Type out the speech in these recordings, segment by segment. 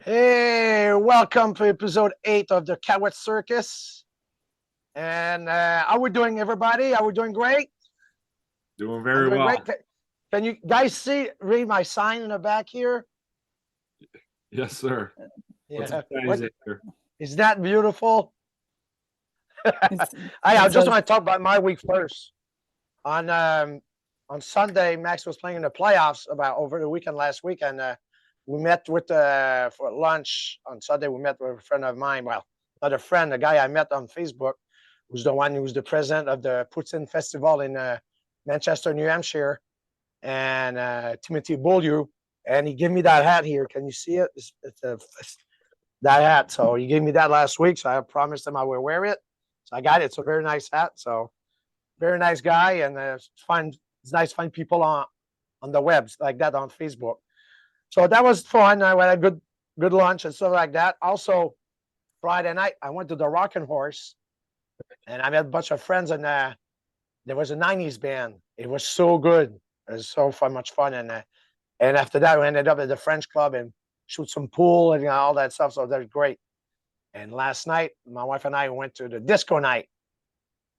Hey, welcome to episode 8 of the Caouette Circus. And how we doing, everybody? Are we doing great? Doing I'm very doing well. great. Can you guys read my sign in the back here? Yes, sir. What's Yeah. it say, What, Xavier? is that beautiful? It's- I it just says- want to talk about my week first. On Sunday, Max was playing in the playoffs about over the weekend last week, and we met with for lunch on Sunday. We met with a friend of mine. Well, not a friend, a guy I met on Facebook, who's the one who's the president of the Poutine Festival in Manchester, New Hampshire, and Timothy Beaulieu. And he gave me that hat here. Can you see it? That hat. So he gave me that last week. So I promised him I would wear it. So I got it. It's a very nice hat. So very nice guy, and it's nice to find people on the webs like that on Facebook. So that was fun. I had a good lunch and stuff like that. Also, Friday night I went to the Rockin' Horse, and I met a bunch of friends, and there was a '90s band. It was so good. It was so much fun, and after that we ended up at the French Club and shoot some pool and all that stuff. So that was great. And last night, my wife and I went to the disco night.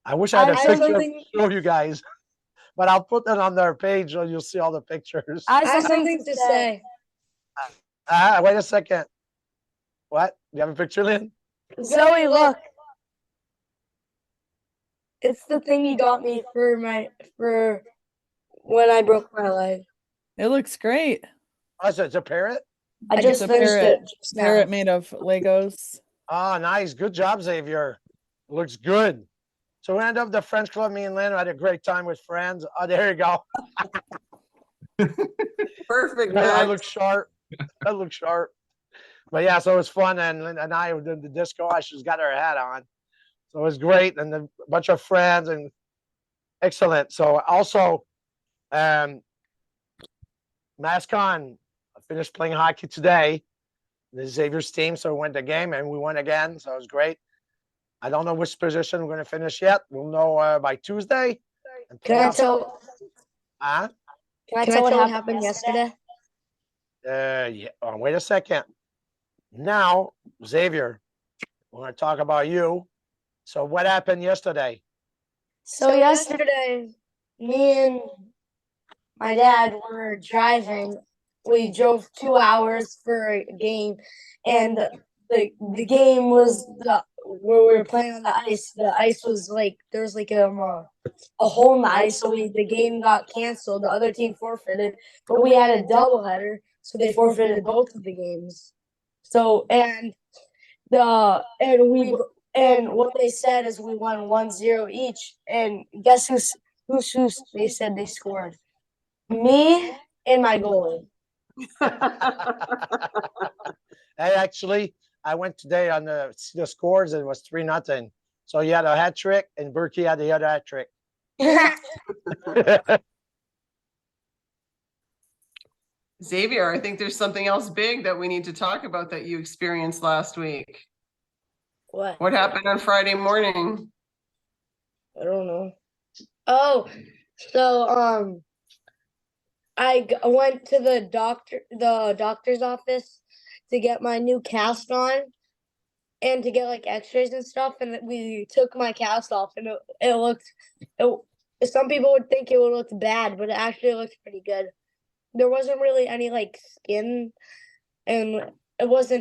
I wish I had a picture to show you guys, but I'll put that on their page so you'll see all the pictures. I have something to say. Wait a second. What? You have a picture, Lynn? Zoe, look. It's the thing you got me for when I broke my leg. It looks great. Oh, so it's a parrot? I just a finished parrot. it just now. Parrot made of Legos. Oh, nice. Good job, Xavier. Looks good. So we ended up at the French Club. Me and Lynn had a great time with friends. Oh, there you go. Perfect. I Max. look sharp. I look sharp. But yeah, so it was fun. And Lynn and I did the disco. She's got her hat on. So it was great. And a bunch of friends and excellent. So also, Mascon, I finished playing hockey today. The Xavier's team. So we went the game and we won again. So it was great. I don't know which position we're going to finish yet. We'll know by Tuesday. Can I tell? Huh? Can I tell what happened yesterday? Yeah. Oh, wait a second. Now, Xavier, we're going to talk about you. So what happened yesterday? So yesterday, me and my dad were driving. We drove 2 hours for a game, and the game was where we were playing on the ice. The ice was like there was like a hole in the ice, so the game got canceled. The other team forfeited, but we had a doubleheader, so they forfeited both of the games. So and what they said is we won 1-0 each. And guess who they said they scored? Me and my goalie. I went today on the scores and it was 3-0. So you had a hat trick and Berkey had the other hat trick. Xavier, I think there's something else big that we need to talk about that you experienced last week. What? What happened on Friday morning? I don't know. Oh, so I went to the doctor's office to get my new cast on and to get like x-rays and stuff, and we took my cast off, and it looked some people would think it would look bad, but it actually looked pretty good. There wasn't really any like skin, and it was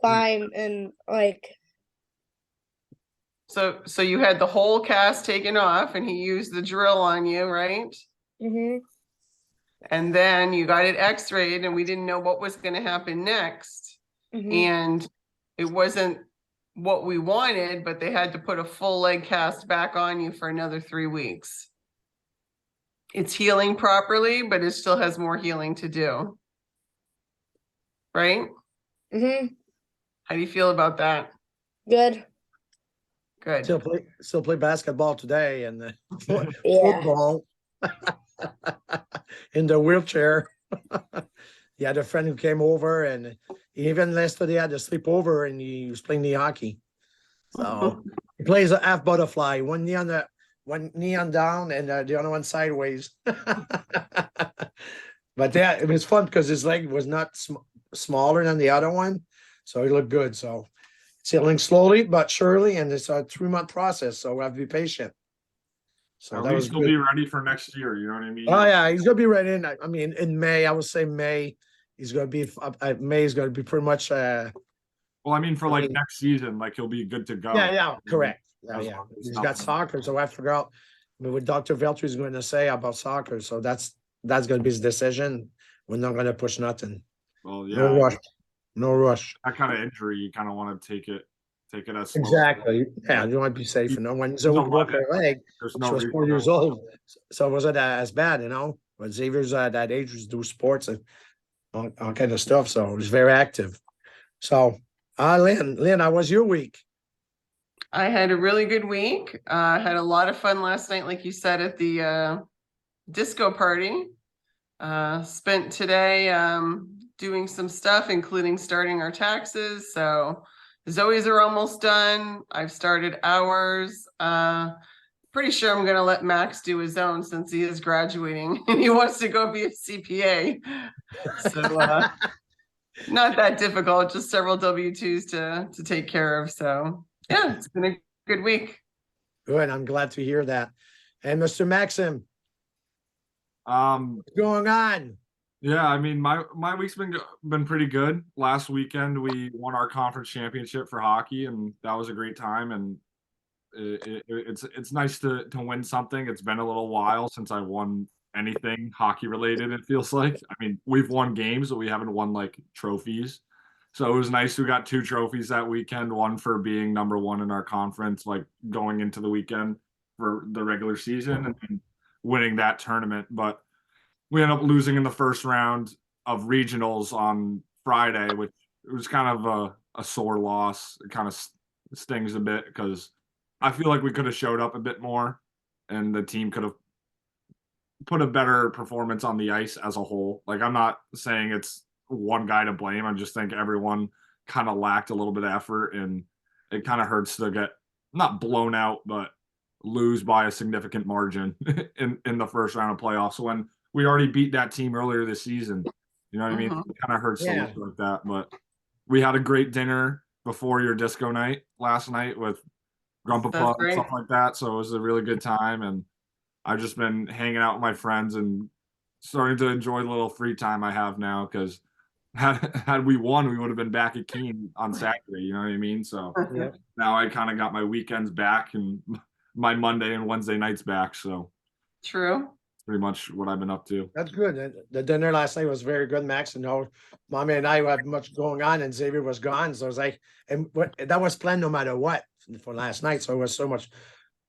fine, and like So you had the whole cast taken off and he used the drill on you, right? mhm. And then you got it x-rayed and we didn't know what was going to happen next. Mhm. And it wasn't what we wanted, but they had to put a full leg cast back on you for another 3 weeks. It's healing properly, but it still has more healing to do. Right? Mhm. How do you feel about that? Good. Good. Still play basketball today and Yeah. football in the wheelchair. He had a friend who came over, and even yesterday had to sleep over, and he was playing knee hockey. So he plays a half butterfly, one knee on down, and the other one sideways. But yeah, it was fun because his leg was not smaller than the other one, so he looked good. So it's healing slowly but surely, and it's a 3-month process. So we have to be patient. So At that was least he'll good. be ready for next year. You know what I mean? Oh yeah, he's gonna be ready. I mean, in May, I would say May. He's gonna be May is gonna be pretty much. Well, I mean, for I like mean- next season, like he'll be good to go. Yeah, correct. Yeah, As yeah. long as He's it's got not- soccer, so I figure out. I mean, what Dr. Veltri is going to say about soccer, so that's gonna be his decision. We're not gonna push nothing. Well, No yeah, rush. No rush. that kind of injury, you kind of want to take it as slow. Exactly. Yeah, you want to be safe. You know, when Zoe No, broke I- her leg, There's she no was reason 4 to- years old. So it wasn't as bad, you know. But Xavier's that age was do sports and all kind of stuff. So it was very active. So, Lynn, how was your week? I had a really good week. Had a lot of fun last night, like you said, at the disco party. Spent today doing some stuff, including starting our taxes. So Zoe's are almost done. I've started ours. Pretty sure I'm gonna let Max do his own since he is graduating and he wants to go be a CPA. So not that difficult, just several W-2s to take care of. So yeah, it's been a good week. Good. I'm glad to hear that. And Mr. Maxim, what's going on? Yeah, I mean, my week's been pretty good. Last weekend we won our conference championship for hockey, and that was a great time. And it's nice to win something. It's been a little while since I won anything hockey related. It feels like. I mean, we've won games, but we haven't won like trophies. So it was nice. We got 2 trophies that weekend. One for being number 1 in our conference, like going into the weekend for the regular season, and then winning that tournament. But we ended up losing in the first round of regionals on Friday, which was kind of a sore loss. It kind of stings a bit because I feel like we could have showed up a bit more and the team could have put a better performance on the ice as a whole. Like, I'm not saying it's one guy to blame. I just think everyone kind of lacked a little bit of effort, and it kind of hurts to get not blown out, but lose by a significant margin in the first round of playoffs when we already beat that team earlier this season. You know what I mean? It kind of hurts to Yeah. lose like that. But we had a great dinner before your disco night last night with Grandpa That's and great. stuff like that. So it was a really good time. And I've just been hanging out with my friends and starting to enjoy the little free time I have now, because had we won, we would have been back at Keene on Saturday. You know what I mean? So Yeah. now I kind of got my weekends back and my Monday and Wednesday nights back. So True. pretty much what I've been up to. That's good. The dinner last night was very good, Max. And no, Mommy and I had much going on, and Xavier was gone. So it was like, and that was planned no matter what for last night. So it was so much.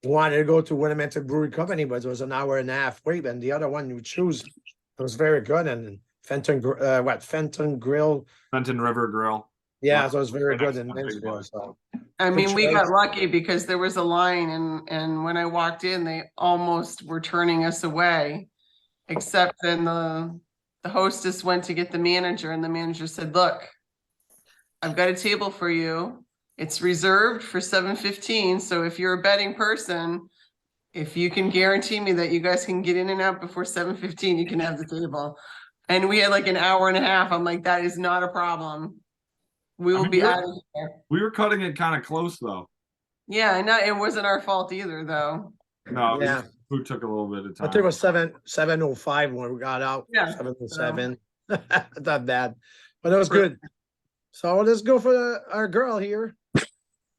Wanted to go to Winnemantic Brewery Company, but it was an hour and a half wait. And the other one you choose, it was very good. And Fenton Grill. Fenton River Grill. Yeah, Wow. so it was very Right good next in to the big Mansfield. one. So I mean, we choice. got lucky because there was a line and when I walked in, they almost were turning us away. Except then the hostess went to get the manager and the manager said, "Look, I've got a table for you. It's reserved for 7:15. So if you're a betting person, if you can guarantee me that you guys can get in and out before 7:15, you can have the table." And we had like an hour and a half. I'm like, that is not a problem. We will mean, be we're- out of here. We were cutting it kind of close though. Yeah, and it wasn't our fault either, though. No, it was Yeah. just food took a little bit of time. I think it was 7:05 when we got out. Yeah, 7:07. Not bad, but it was good. So let's go for our girl here.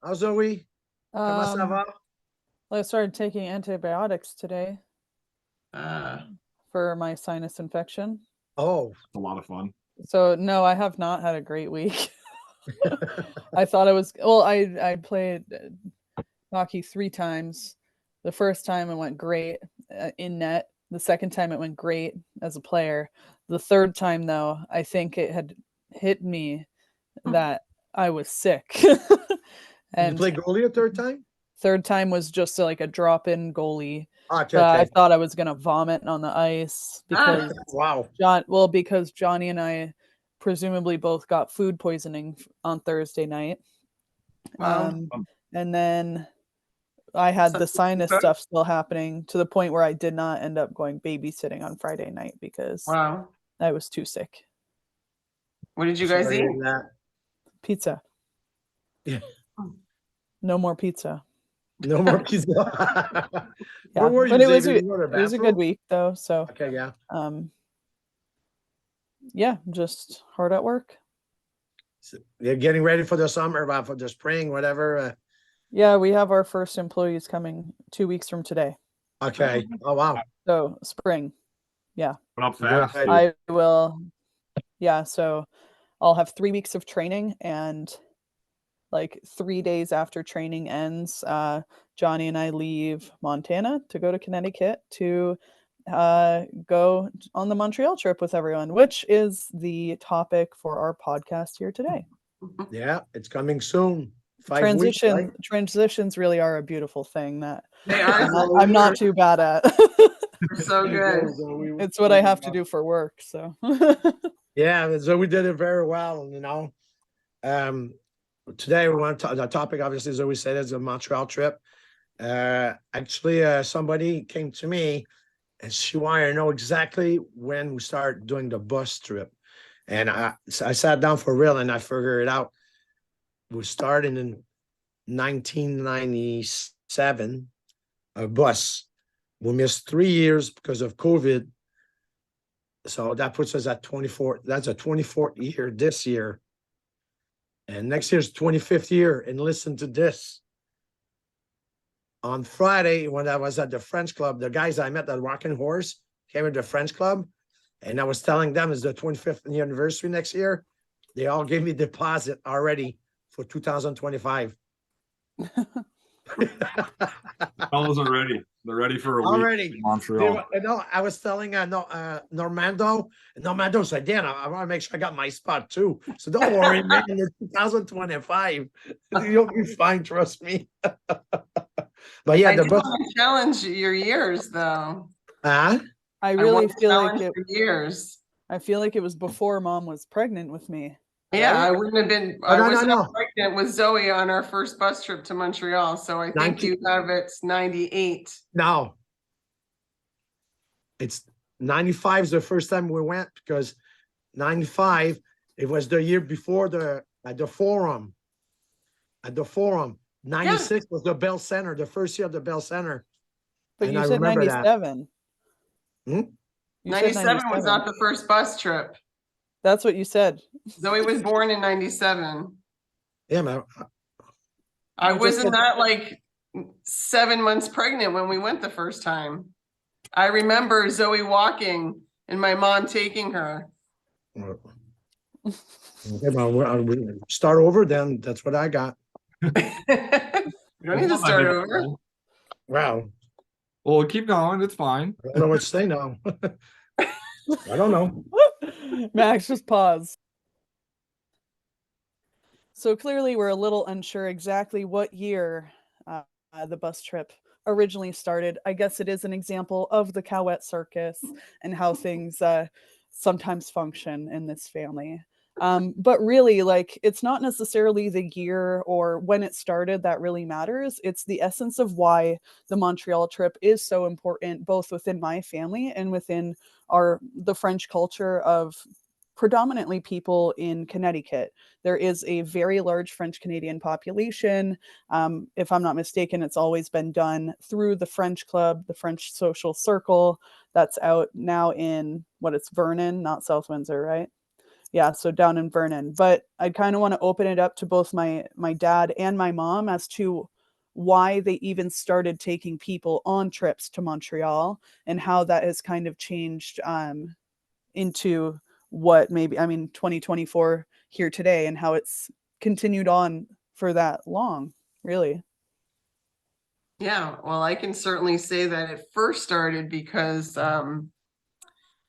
How's Zoe? Comment ça va? I started taking antibiotics today for my sinus infection. Oh, It's a lot of fun. So no, I have not had a great week. I thought I was well. I played hockey 3 times. The first time it went great in net. The second time it went great as a player. The third time though, I think it had hit me that I was sick. did you And play goalie a third time? third time was just like a drop-in goalie. Okay, I okay. thought I was gonna vomit on the ice because Wow. because Johnny and I presumably both got food poisoning on Thursday night. Wow. And then I had the Something sinus like that? stuff still happening to the point where I did not end up going babysitting on Friday night because Wow. I was too sick. What did you guys Sorry eat? in that. Pizza. Yeah. No more pizza. No more pizza. Yeah, Where were you, but it was David? You were in the it was a good bathroom? week though. So Okay, yeah. yeah, just hard at work. So you're getting ready for the summer, for the spring, whatever. Yeah, we have our first employees coming 2 weeks from today. Okay. Oh, wow. So spring. Yeah. Went up fast. Good. dude. I will. Yeah, so I'll have 3 weeks of training, and like 3 days after training ends, Johnny and I leave Montana to go to Connecticut to go on the Montreal trip with everyone, which is the topic for our podcast here today. Yeah, it's coming soon. 5 weeks, right? Transitions really are a beautiful thing that They are. I'm not too bad at. They're so good. It's what I have to do for work. So Yeah, so we did it very well, you know. Today we want to the topic, obviously, as we said, is a Montreal trip. Actually, somebody came to me and she wanted to know exactly when we start doing the bus trip. And I sat down for real and I figured it out. We started in 1997, a bus. We missed 3 years because of COVID. So that puts us at 24. That's a 24th year this year. And next year's 25th year. And listen to this. On Friday, when I was at the French club, the guys I met at Rocking Horse came to the French club. And I was telling them it's the 25th anniversary next year. They all gave me deposit already for 2025. Fellas are ready. They're ready for a week Already. in Montreal. You know, I was telling Normando, and Normando said, Dan, I want to make sure I got my spot too. So don't worry, man, it's 2025. You'll be fine, trust me. But yeah, I the do bus. want to challenge your years, though. Huh? I I really want to feel like challenge your years. I feel like it was before Mom was pregnant with me. Yeah, right? I wouldn't have been. Oh, I no, was no, not no. pregnant with Zoe on our first bus trip to Montreal, so I think 19 you have it 98. No. It's 95 is the first time we went because 95, it was the year before at the forum. At the forum. 96 was the Bell Center, the first year of the Bell Center. But And you I said remember that. 97. Hmm? You said 97 was not the first bus trip. That's what you said. Zoe was born in 97. Yeah, man. I You just wasn't said- that like 7 months pregnant when we went the first time. I remember Zoe walking and my mom taking her. Okay, well, we start over then. That's what I got. You don't need to start over. Wow. Well, keep going. It's fine. I don't know what to say now. I don't know. Max, just pause. So clearly, we're a little unsure exactly what year the bus trip originally started. I guess it is an example of the Caouette Circus and how things sometimes function in this family. But really, like, it's not necessarily the year or when it started that really matters. It's the essence of why the Montreal trip is so important, both within my family and within the French culture of predominantly people in Connecticut. There is a very large French Canadian population. If I'm not mistaken, it's always been done through the French Club, the French Social Circle, that's out now in it's Vernon, not South Windsor, right? Yeah, so down in Vernon. But I kind of want to open it up to both my dad and my mom as to why they even started taking people on trips to Montreal and how that has kind of changed into what 2024 here today, and how it's continued on for that long, really. Yeah, well, I can certainly say that it first started because of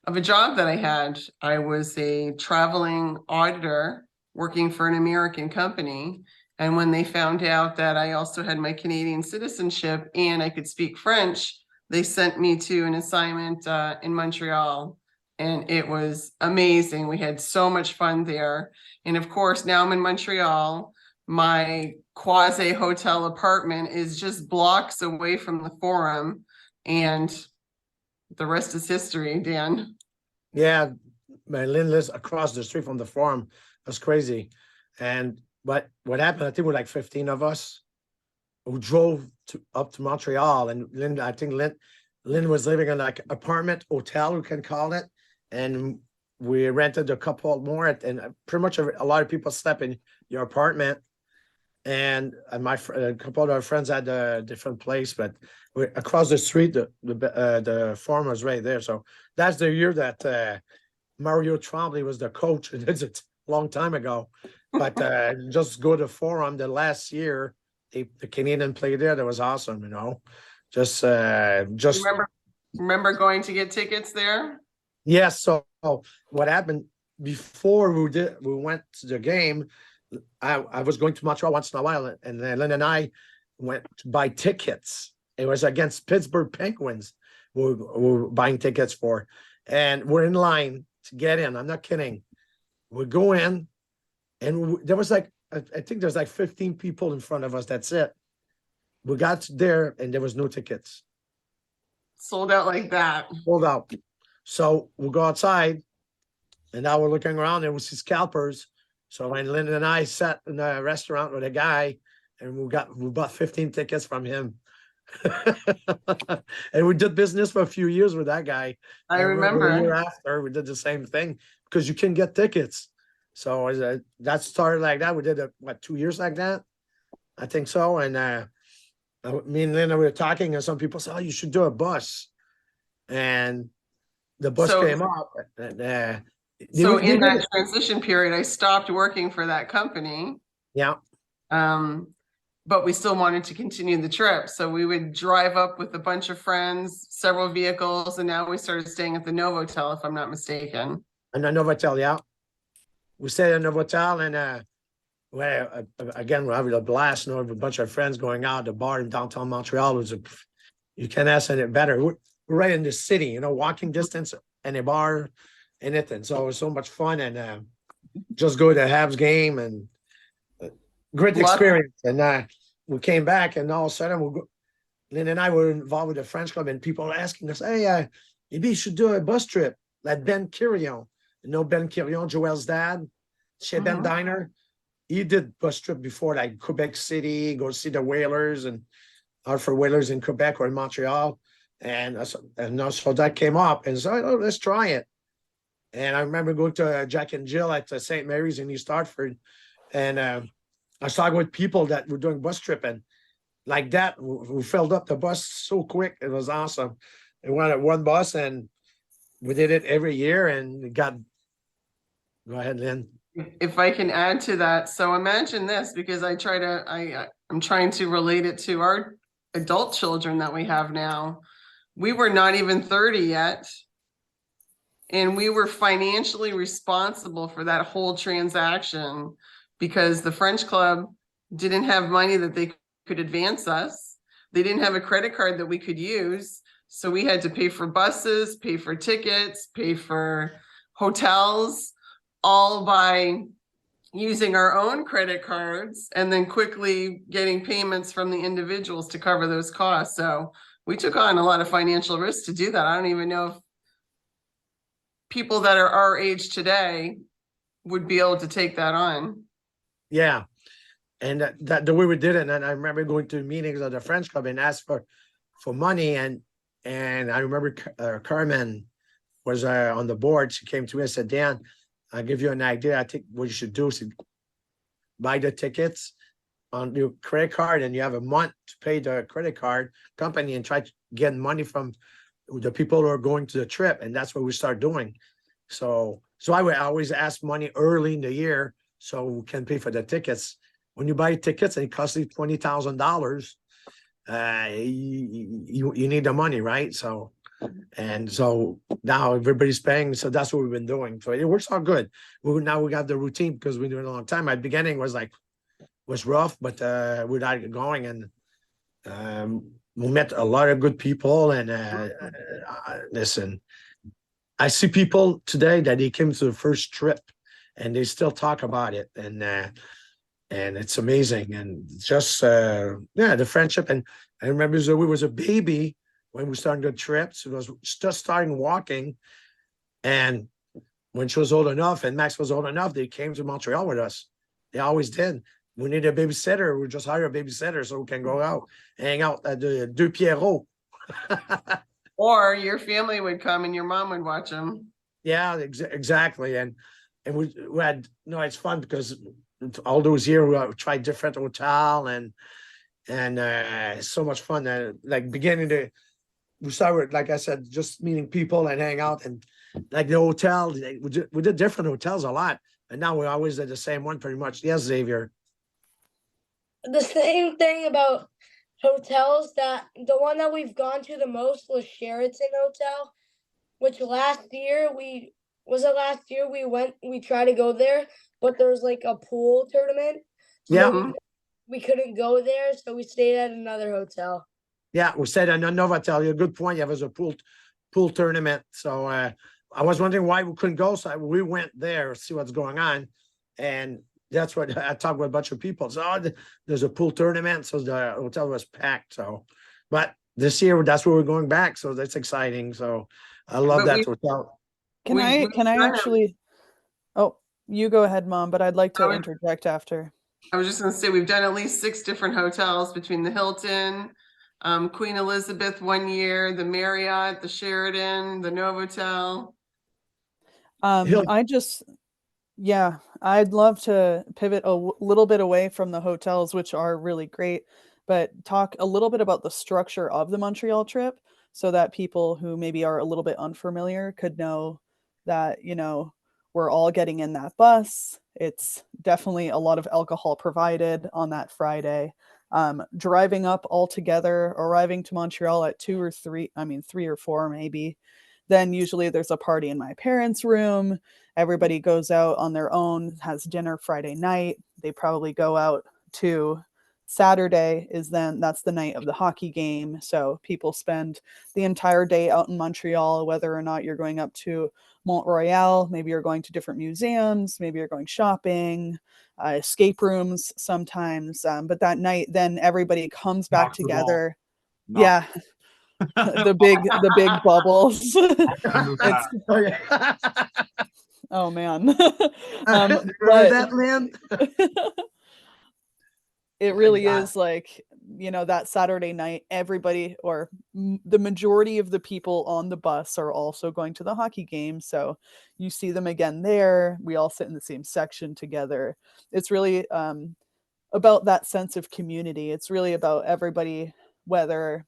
a job that I had. I was a traveling auditor working for an American company. And when they found out that I also had my Canadian citizenship and I could speak French, they sent me to an assignment in Montreal. And it was amazing. We had so much fun there. And of course, now I'm in Montreal. My quasi hotel apartment is just blocks away from the forum. And the rest is history, Dan. Yeah, my Lynn lives across the street from the farm. That's crazy. But what happened, I think we're like 15 of us who drove up to Montreal, and I think Lynn was living in like apartment hotel, we can call it. And we rented a couple more, and pretty much a lot of people slept in your apartment. And a couple of our friends had a different place, but across the street, the farm was right there. So that's the year that Mario Tremblay was the coach. It's a long time ago, but just go to Forum the last year. The Canadian played there. That was awesome, you know. Just remember going to get tickets there? Yes. So what happened before we went to the game? I was going to Montreal once in a while, and then Lynn and I went to buy tickets. It was against Pittsburgh Penguins. We were buying tickets for, and we're in line to get in. I'm not kidding. We go in, and there was like, I think there's like 15 people in front of us. That's it. We got there, and there was no tickets. Sold out like that. Sold out. So we'll go outside, and now we're looking around, and we see scalpers. So when Lynn and I sat in a restaurant with a guy, and we bought 15 tickets from him. And we did business for a few years with that guy. I remember. A year after, we did the same thing because you can get tickets. So that started like that. We did it, 2 years like that? I think so. And me and Lynn, we were talking, and some people said, "Oh, you should do a bus." And the bus came up. And, so in that transition period, I stopped working for that company. Yeah. But we still wanted to continue the trip. So we would drive up with a bunch of friends, several vehicles, and now we started staying at the Novotel, if I'm not mistaken. And the Novotel, yeah. We stayed at Novotel, and well, again, we're having a blast. You know, a bunch of friends going out to the bar in downtown Montreal. You can't ask any better. We're right in the city, you know, walking distance, any bar, anything. So it was so much fun, and just go to the Habs game, and great experience. And we came back, and all of a sudden, Lynn and I were involved with the French club, and people were asking us, "Hey, maybe you should do a bus trip like Ben Quirion." You know Ben Quirion, Joel's dad, chez Ben Diner. He did bus trip before, like Quebec City, go see the Whalers and Hartford Whalers in Quebec or in Montreal. And so that came up, and so, "Oh, let's try it." And I remember going to Jack and Jill at St. Mary's in East Hartford, and I was talking with people that were doing bus tripping like that. We filled up the bus so quick. It was awesome. It went at one bus, and we did it every year, and it got. Go ahead, Lynn. If I can add to that. So imagine this, because I'm trying to relate it to our adult children that we have now. We were not even 30 yet. And we were financially responsible for that whole transaction because the French club didn't have money that they could advance us. They didn't have a credit card that we could use. So we had to pay for buses, pay for tickets, pay for hotels, all by using our own credit cards and then quickly getting payments from the individuals to cover those costs. So we took on a lot of financial risk to do that. I don't even know if people that are our age today would be able to take that on. Yeah. And that the way we did it, and I remember going to meetings of the French club and asked for money, and I remember Carmen was on the board. She came to me and said, "Dan, I'll give you an idea. I think what you should do is buy the tickets on your credit card, and you have a month to pay the credit card company and try to get money from the people who are going to the trip." And that's what we start doing. So I would always ask money early in the year so we can pay for the tickets. When you buy tickets and it costs you $20,000, you need the money, right? So now everybody's paying, so that's what we've been doing. So it works out good. Now we got the routine because we've been doing it a long time. At the beginning was rough, but we got it going, and we met a lot of good people. And listen, I see people today that they came to the first trip and they still talk about it, and it's amazing. And just the friendship. And I remember Zoe was a baby when we started the trips. It was just starting walking, and when she was old enough and Max was old enough, they came to Montreal with us. They always did. We need a babysitter. We just hire a babysitter so we can go out, hang out at the Deux Pierrot. Or your family would come and your mom would watch them. Yeah, exactly. And we had, it's fun because all those years we tried different hotel and it's so much fun. Like we started, like I said, just meeting people and hang out, and like the hotel, we did different hotels a lot, and now we always did the same one pretty much. Yes, Xavier. The same thing about hotels, that the one that we've gone to the most was Sheraton Hotel, which last year we tried to go there, but there was like a pool tournament. So Yeah. we couldn't go there, so we stayed at another hotel. Yeah, we said at another hotel. A good point. Yeah, it was a pool tournament. So I was wondering why we couldn't go. So we went there, see what's going on. And that's what I talked with a bunch of people. So there's a pool tournament. So the hotel was packed. So, but this year, that's where we're going back. So that's exciting. So I love that hotel. Can I actually, oh, you go ahead, Mom, but I'd like to interject after. I was just going to say, we've done at least 6 different hotels between the Hilton, Queen Elizabeth 1 year, the Marriott, the Sheraton, the Novotel. I'd love to pivot a little bit away from the hotels, which are really great, but talk a little bit about the structure of the Montreal trip so that people who maybe are a little bit unfamiliar could know that, we're all getting in that bus. It's definitely a lot of alcohol provided on that Friday. Driving up all together, arriving to Montreal at 3 or 4 maybe. Then usually there's a party in my parents' room. Everybody goes out on their own, has dinner Friday night. They probably go out to Saturday that's the night of the hockey game. So people spend the entire day out in Montreal, whether or not you're going up to Montreal, maybe you're going to different museums, maybe you're going shopping, escape rooms sometimes. But that night, then everybody comes back together. Yeah. the big bubbles. Oh man. That man. It really is like, that Saturday night, everybody or the majority of the people on the bus are also going to the hockey game. So you see them again there. We all sit in the same section together. It's really about that sense of community. It's really about everybody, whether,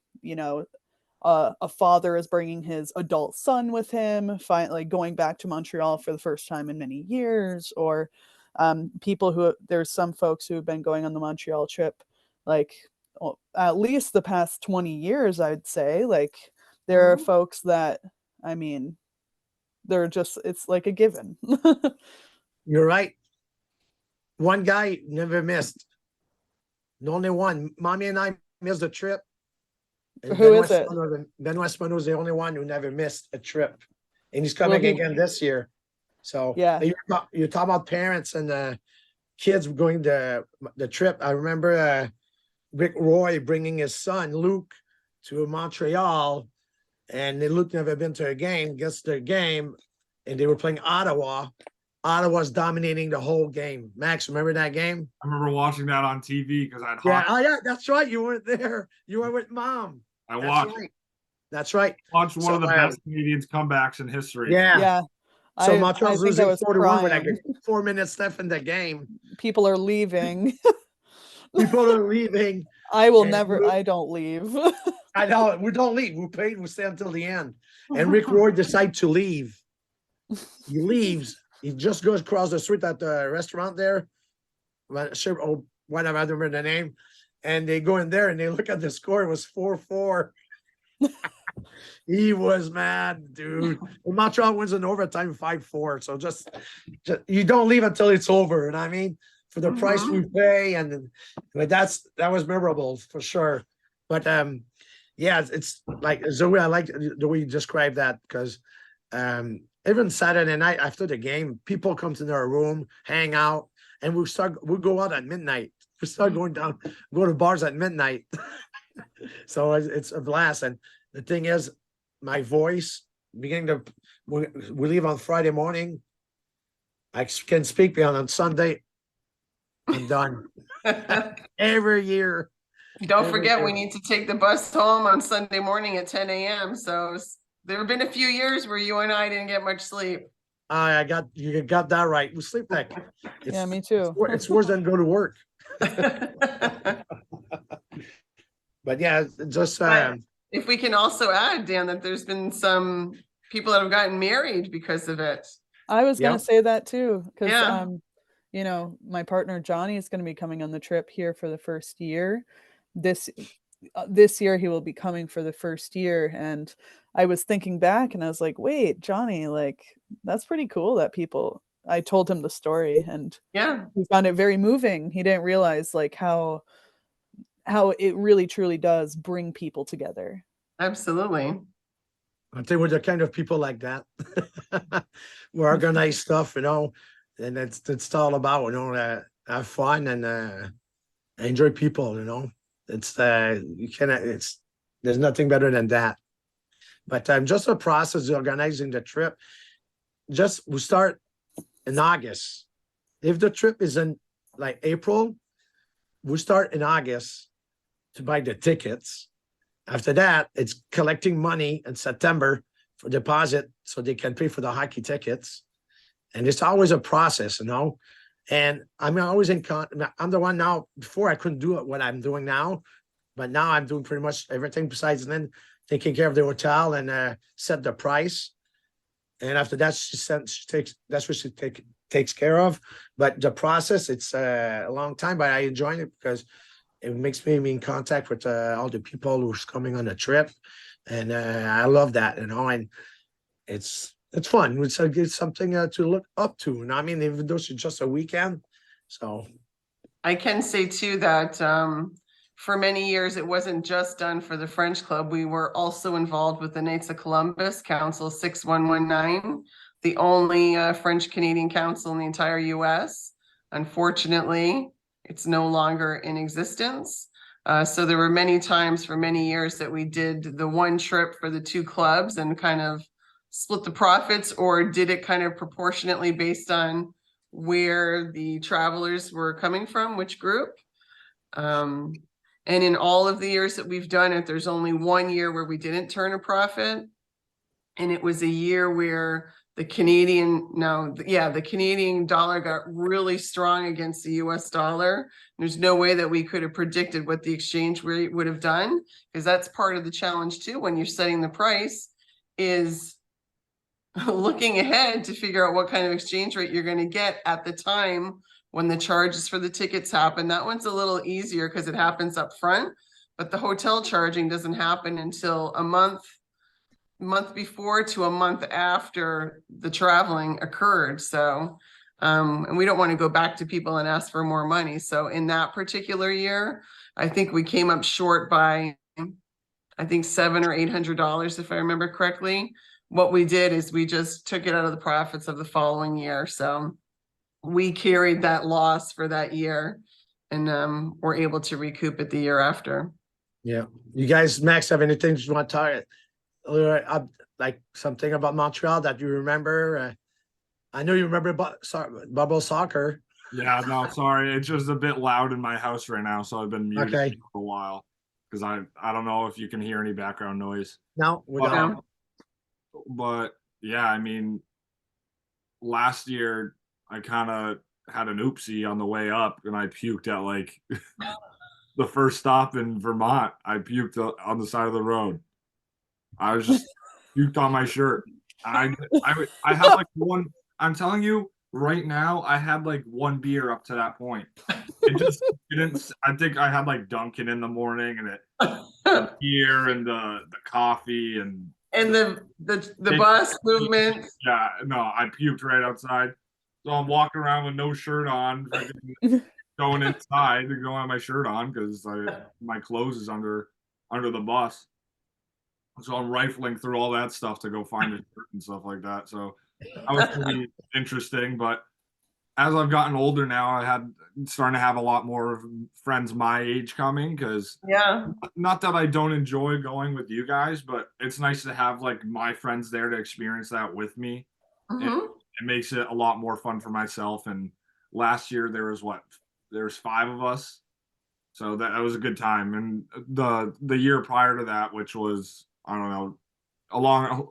a father is bringing his adult son with him, finally going back to Montreal for the first time in many years, or there's some folks who have been going on the Montreal trip, like at least the past 20 years, I'd say. Like there are folks that, it's like a given. You're right. One guy never missed. Only one. Mommy and I missed the trip. And Who is it? Benoit Spano was the only one who never missed a trip. And he's coming again this year. So yeah, you talk about parents and kids going the trip. I remember Rick Roy bringing his son Luke to Montreal, and Luke never been to a game. Gets to a game, and they were playing Ottawa. Ottawa's dominating the whole game. Max, remember that game? I remember watching that on TV because I'd yeah, that's right. You weren't there. You were with Mom. That's right. Watched one of the best Canadians comebacks in history. Yeah. So Montreal's losing 41 with like 4 minutes left in the game. People are leaving. People are leaving. I don't leave. I know, we don't leave. We stay until the end. And Rick Roy decides to leave. He leaves. He just goes across the street at the restaurant there. Whatever, I don't remember the name. And they go in there and they look at the score. It was 4-4. He was mad, dude. And Montreal wins in overtime 5-4. So just you don't leave until it's over. And I mean, for the price we pay, that was memorable for sure. But yeah, it's like Zoe. I like the way you described that because even Saturday night after the game, people come to their room, hang out, and we go out at midnight. We start go to bars at midnight. So it's a blast. And the thing is, my voice we leave on Friday morning. I can speak beyond on Sunday. I'm done. Every year. Don't Every forget, we year. need to take the bus home on Sunday morning at 10 a.m. So there have been a few years where you and I didn't get much sleep. You got that right. We sleep like Yeah, me too. It's worse than go to work. But yeah, just But if we can also add, Dan, that there's been some people that have gotten married because of it. I was going Yep. to say that too, because Yeah. you know, my partner Johnny is going to be coming on the trip here for the first year. This year he will be coming for the first year, and I was thinking back, and I was like, wait, Johnny, like that's pretty cool that people. I told him the story, and Yeah, he found it very moving. He didn't realize like how it really truly does bring people together. absolutely. I think we're the kind of people like that. We organize stuff, you know, and it's all about, you know, have fun and enjoy people, you know. It's you cannot there's nothing better than that. But just the process of organizing the trip, just we start in August. If the trip is in like April, we start in August to buy the tickets. After that, it's collecting money in September for deposit so they can pay for the hockey tickets. And it's always a process, you know. And I'm always in I'm the one now. Before I couldn't do it what I'm doing now, but now I'm doing pretty much everything besides then taking care of the hotel and set the price. And after that, that's what she takes care of. But the process, it's a long time, but I enjoy it because it makes me in contact with all the people who's coming on the trip, and I love that, you know. And it's fun. It's something to look up to. You know, I mean, even though it's just a weekend, so I can say too that for many years it wasn't just done for the French Club. We were also involved with the Knights of Columbus Council 6119, the only French Canadian council in the entire US. Unfortunately, it's no longer in existence. So there were many times for many years that we did the one trip for the two clubs and kind of split the profits, or did it kind of proportionately based on where the travelers were coming from, which group. And in all of the years that we've done it, there's only 1 year where we didn't turn a profit. And it was a year where the Canadian dollar got really strong against the US dollar. There's no way that we could have predicted what the exchange rate would have done, because that's part of the challenge too when you're setting the price, is looking ahead to figure out what kind of exchange rate you're going to get at the time when the charges for the tickets happen. That one's a little easier because it happens up front, but the hotel charging doesn't happen until a month before to a month after the traveling occurred. So and we don't want to go back to people and ask for more money. So in that particular year, I think we came up short by $700 or $800, if I remember correctly. What we did is we just took it out of the profits of the following year. So we carried that loss for that year and were able to recoup it the year after. yeah. You guys, Max, have anything you want to talk like something about Montreal that you remember? I know you remember bubble soccer. Yeah, no, sorry. It's just a bit loud in my house right now, so I've been muted Okay. for a while because I don't know if you can hear any background noise. No, we But, don't. but yeah, I mean, last year I kind of had an oopsie on the way up, and I puked at like the first stop in Vermont. I puked on the side of the road. I was just puked on my shirt. I had like one. I'm telling you right now, I had like one beer up to that point. It didn't. I think I had like Dunkin' in the morning, and the beer and the coffee and the bus movement. Yeah, no, I puked right outside. So I'm walking around with no shirt on, going inside to go have my shirt on because my clothes is under the bus. So I'm rifling through all that stuff to go find a shirt and stuff like that. So that was pretty interesting. But as I've gotten older now, starting to have a lot more friends my age coming, because not that I don't enjoy going with you guys, but it's nice to have like my friends there to experience that with me. Mm-hmm. it makes it a lot more fun for myself. And last year there was 5 of us, so that was a good time. And the year prior to that, which was, I don't know, along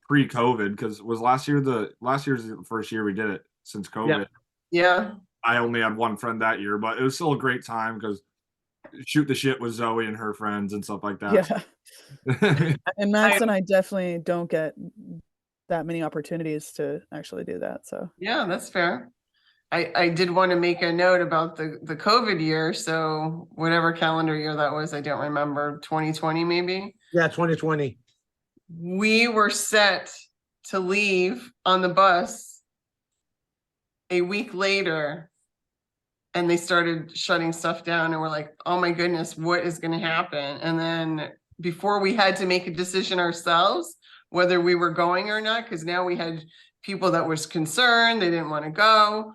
pre-COVID, because was last year's the first year we did it since COVID. Yeah. I only had one friend that year, but it was still a great time because shoot the shit with Zoe and her friends and stuff like that. Yeah. And Max and I definitely don't get that many opportunities to actually do that. So Yeah, that's fair. I did want to make a note about the COVID year. So whatever calendar year that was, I don't remember, 2020 maybe. Yeah, 2020. We were set to leave on the bus a week later, and they started shutting stuff down, and we're like, oh my goodness, what is going to happen? And then before we had to make a decision ourselves whether we were going or not, because now we had people that was concerned, they didn't want to go.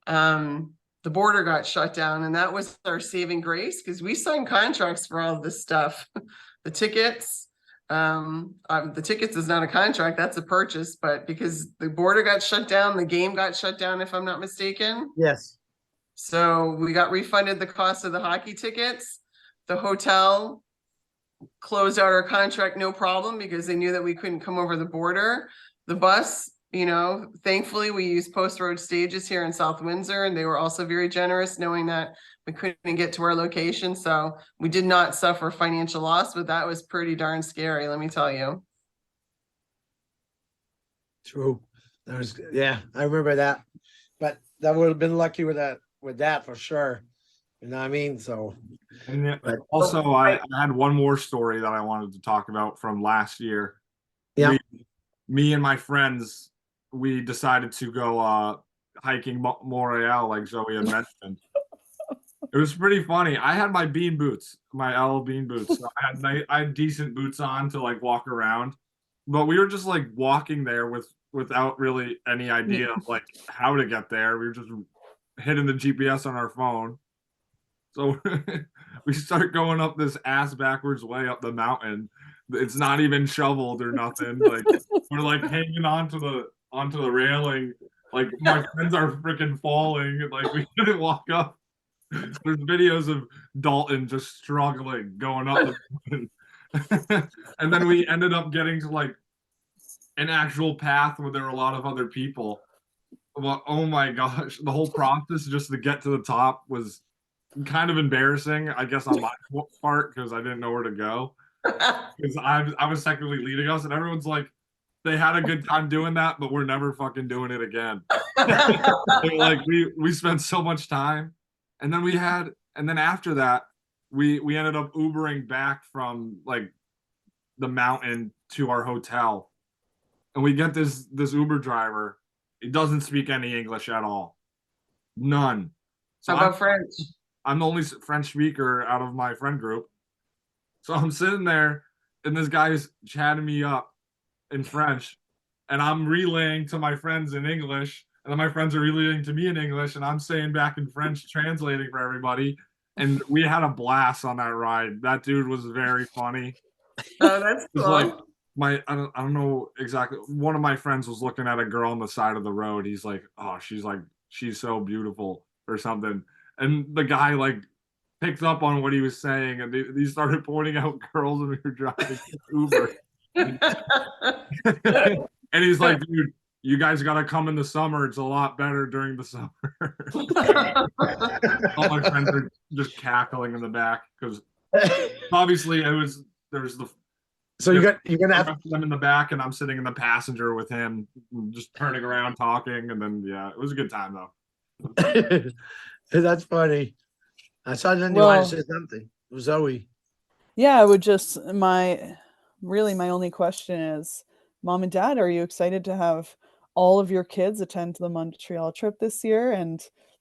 The border got shut down, and that was our saving grace, because we signed contracts for all of this stuff. The tickets is not a contract, that's a purchase, but because the border got shut down, the game got shut down, if I'm not mistaken. Yes. So we got refunded the cost of the hockey tickets. The hotel closed out our contract, no problem, because they knew that we couldn't come over the border. The bus, thankfully we used Post Road Stages here in South Windsor, and they were also very generous, knowing that we couldn't get to our location. So we did not suffer financial loss, but that was pretty darn scary, let me tell you. True. I remember that. But that would have been lucky with that for sure. You know what I mean? So and also I had one more story that I wanted to talk about from last year. Yeah. Me and my friends, we decided to go hiking Montreal, like Zoe had mentioned. It was pretty funny. I had my bean boots, my L bean boots. So I had decent boots on to like walk around, but we were just like walking there without really any idea of like how to get there. We were just hitting the GPS on our phone. So we start going up this ass backwards way up the mountain. It's not even shoveled or nothing. Like we're like hanging onto the railing. Like my friends are freaking falling. Like we couldn't walk up. There's videos of Dalton just struggling going up the mountain. And then we ended up getting to like an actual path where there were a lot of other people. But oh my gosh, the whole process just to get to the top was kind of embarrassing, I guess, on my part, because I didn't know where to go. Because I was technically leading us, and everyone's like, they had a good time doing that, but we're never fucking doing it again. Like we spent so much time, and then after that, we ended up Ubering back from like the mountain to our hotel, and we get this Uber driver. He doesn't speak any English at all, none. So How about French? I'm the only French speaker out of my friend group. So I'm sitting there, and this guy's chatting me up in French, and I'm relaying to my friends in English, and then my friends are relaying to me in English, and I'm saying back in French, translating for everybody. And we had a blast on that ride. That dude was very funny. Oh, that's cool. Like I don't know exactly. One of my friends was looking at a girl on the side of the road. He's like, "Oh, she's so beautiful," or something. And the guy like picked up on what he was saying, and he started pointing out girls when we were driving Uber. And he's like, "Dude, you guys got to come in the summer. It's a lot better during the summer." All my friends are just cackling in the back because obviously there's the. So you're gonna have them in the back, and I'm sitting in the passenger with him, just turning around, talking, and then it was a good time though. That's funny. I saw then you wanted to say something. Zoe. Yeah, I would just my only question is, Mom and Dad, are you excited to have all of your kids attend the Montreal trip this year, and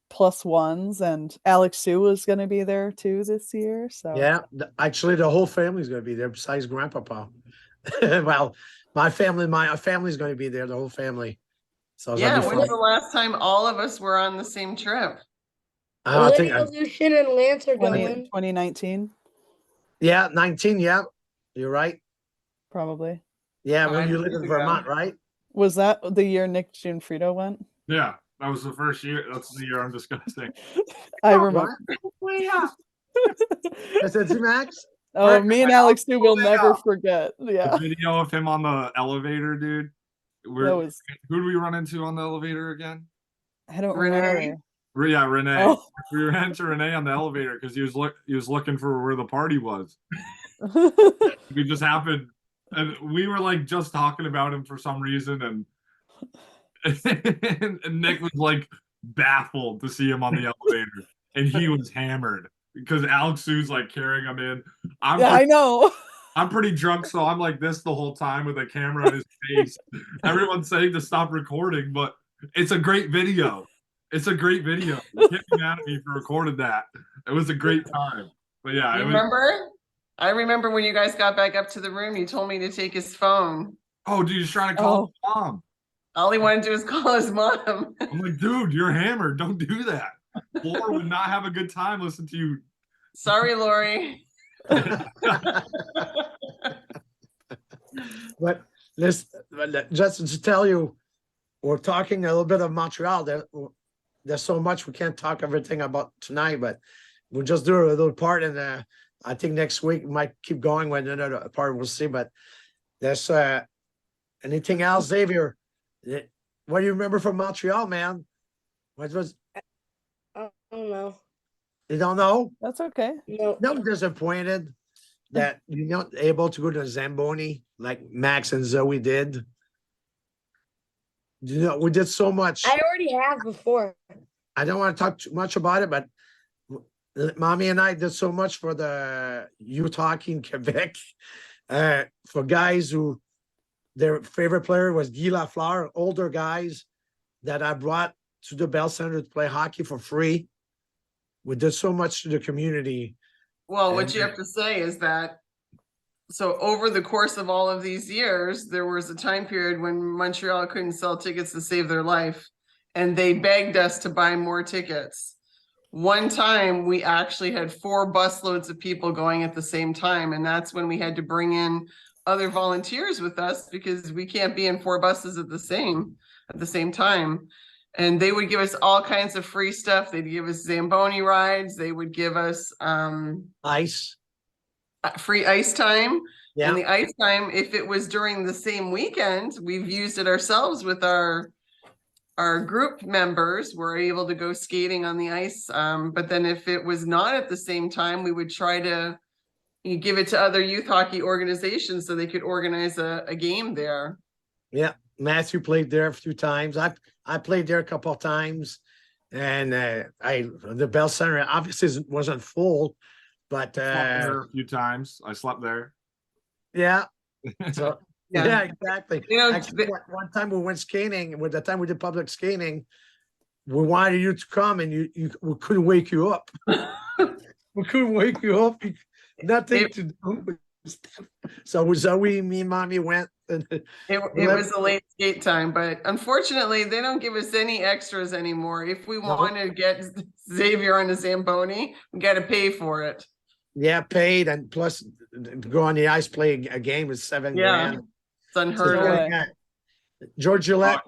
plus ones, and Alex Sue was going to be there too this year? So yeah, actually the whole family's going to be there besides Grandpapa. Well, my family's going to be there, the whole family. So yeah, when's the last time all of us were on the same trip? I think Lucian and Lance are going. 2019. Yeah, 19. Yeah, you're right. Probably. Yeah, when you live in Vermont, right? Was that the year Nick Gianfrido went? Yeah, that was the first year. That's the year I'm discussing. I Oh, remember. Way up. I said, "See, Max." Oh, Right, me and right, I'll Alex too will pull it never up. forget. The Yeah, video of him on the elevator, dude. that was. Who do we run into on the elevator again? I don't Renee? remember. Yeah, Renee. Oh. We ran into Renee on the elevator because he was looking for where the party was. We just happened, and we were like just talking about him for some reason, and and Nick was like baffled to see him on the elevator, and he was hammered because Alex Sue's like carrying him in. Yeah, I know. I'm pretty drunk, so I'm like this the whole time with a camera on his face. Everyone's saying to stop recording, but it's a great video. It's a great video. You can't be mad at me for recording that. It was a great time. But yeah, You it was. remember? I remember when you guys got back up to the room, you told me to take his phone. Oh, dude, he's trying to call his mom. All he wanted to do was call his mom. I'm like, dude, you're hammered. Don't do that. Laura would not have a good time listening to you. Sorry, Lori. But this, just to tell you, we're talking a little bit of Montreal. There's so much we can't talk everything about tonight, but we'll just do a little part, and I think next week we might keep going with another part. We'll see. But there's anything else, Xavier? What do you remember from Montreal, man? What was? I don't know. You don't know? That's okay. No. No, disappointed that you're not able to go to Zamboni like Max and Zoe did. You know, we did so much. I already have before. I don't want to talk too much about it, but Mommy and I did so much for the youth hockey in Quebec. For guys who their favorite player was Guy Lafleur, older guys that I brought to the Bell Center to play hockey for free. We did so much to the community. Well, what And- you have to say is that, so over the course of all of these years, there was a time period when Montreal couldn't sell tickets to save their life, and they begged us to buy more tickets. One time, we actually had 4 busloads of people going at the same time, and that's when we had to bring in other volunteers with us because we can't be in 4 buses at the same time. And they would give us all kinds of free stuff. They'd give us Zamboni rides. They would give us Ice. free ice time. Yeah. And the ice time, if it was during the same weekend, we've used it ourselves with our group members. We're able to go skating on the ice. But then if it was not at the same time, we would try to give it to other youth hockey organizations so they could organize a game there. Yeah. Matthew played there a few times. I played there a couple of times, and the Bell Center obviously wasn't full, but Slept there a few times. I slept there. yeah. So yeah, exactly. You know, Actually, one time we went skating. With the time we did public skating, we wanted you to come, and we couldn't wake you up. We couldn't wake you up. Nothing to do. So Zoe, me, and Mommy went. And It was a late skate time, but unfortunately, they don't give us any extras anymore. If we No. want to get Xavier on a Zamboni, we got to pay for it. yeah, paid, and plus to go on the ice, play a game with $7 Yeah. grand. It's unheard No of. way. Yeah. George Gillette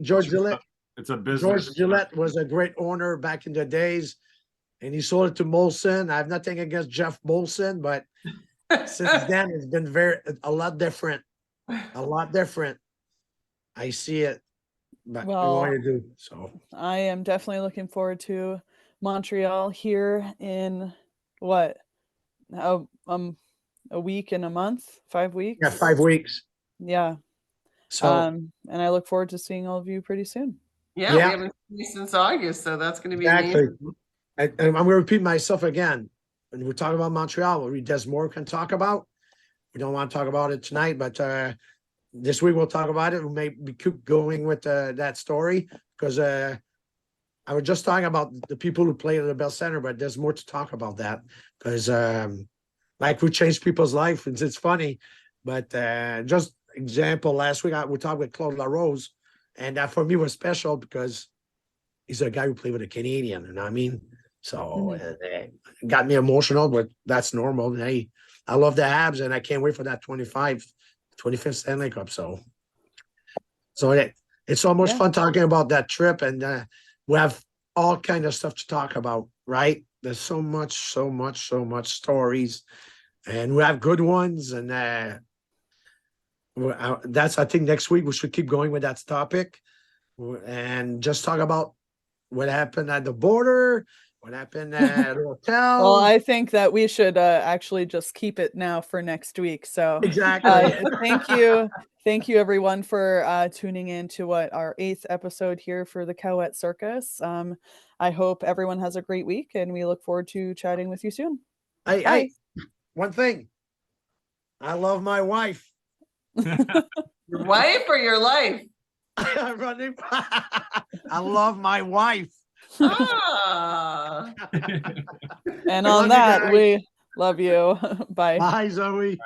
It's a business. George Gillette was a great owner back in the days, and he sold it to Molson. I have nothing against Jeff Molson, but since then it's been a lot different. I see it, but Well, we want to do so. I am definitely looking forward to Montreal here in what? A week and a month, 5 weeks. Yeah, 5 weeks. Yeah. So And I look forward to seeing all of you pretty soon. Yeah, Yeah. we haven't seen you since August, so that's going to be exactly. amazing. And I'm going to repeat myself again. When we're talking about Montreal, there's more we can talk about. We don't want to talk about it tonight, but this week we'll talk about it. We may keep going with that story because I was just talking about the people who play at the Bell Center, but there's more to talk about that because like we changed people's life. It's funny, but just example, last week we talked with Claude LaRose, and that for me was special because he's a guy who played with a Canadian, you know what I mean? So it got me emotional, but that's normal. Hey, I love the Habs, and I can't wait for that 25th Stanley Cup. So It's almost Yeah. fun talking about that trip, and we have all kind of stuff to talk about, right? There's so much stories, and we have good ones, and that's, I think, next week we should keep going with that topic and just talk about what happened at the border, what happened at the hotel. Well, I think that we should actually just keep it now for next week. So Exactly. thank you everyone for tuning in to our 8th episode here for the Caouette Circus. I hope everyone has a great week, and we look forward to chatting with you soon. Hey, one thing. I love my wife. Your wife or your life? I'm running. I love my wife. Ah. And I love on you that, guys. we love you. Bye. Bye, Zoe.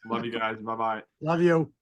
Love you guys. Bye bye. Love you.